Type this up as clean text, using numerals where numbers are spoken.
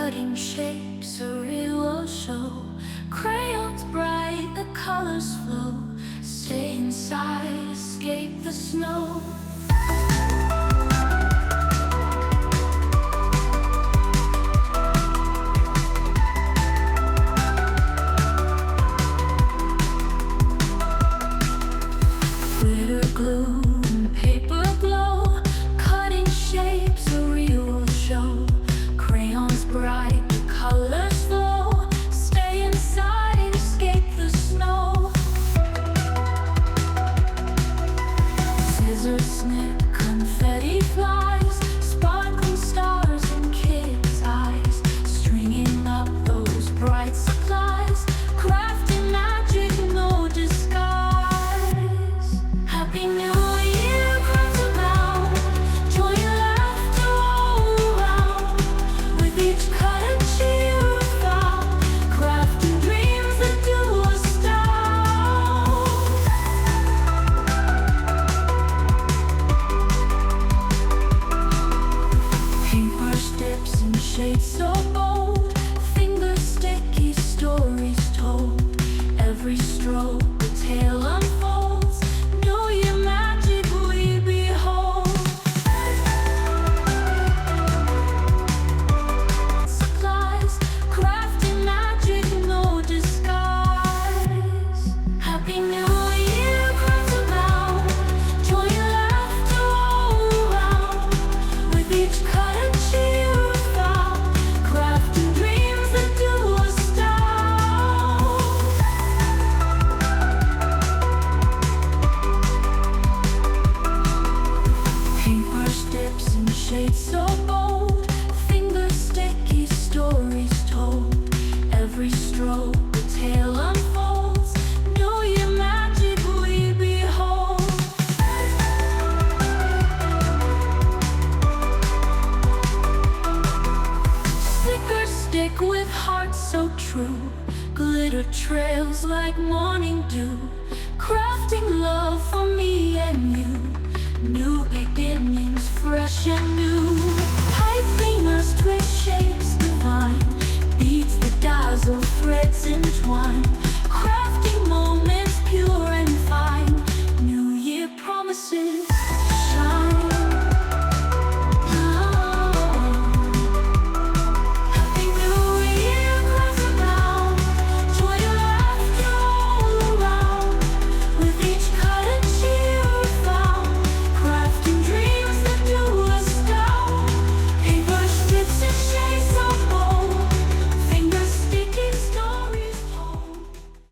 Cutting shapes, a real show. Crayons bright, the colors flow. Stay inside, escape the snow. Glitter, glue, and paper glow. Cutting shapes, a real show. Crayons bright, the colors flow. Stay inside, escape the snow. Scissors snip, confetti flies. Sparkling stars in kids' eyes. Stringing up those bright supplies. Crafting magic, no disguise. Happy New Year comes about. Joy and laughter all around. With each cut and cheer we found. Crafting dreams that do astound. Paintbrush dips in shades so bold. Fingers sticky, stories told. Every stroke a tale unfolds. Know your magic we behold. Supplies, crafting magic, no disguise. Happy New Year comes about. Joy and laughter all around. With each cut and cheer we found. Crafting dreams that do astound. Paintbrush dips in shades so bold. Fingers sticky, stories told. Every stroke a tale unfolds. Know your magic we behold. Stickers stick with hearts so true. Glitter trails like morning dew. Crafting love for me and you. New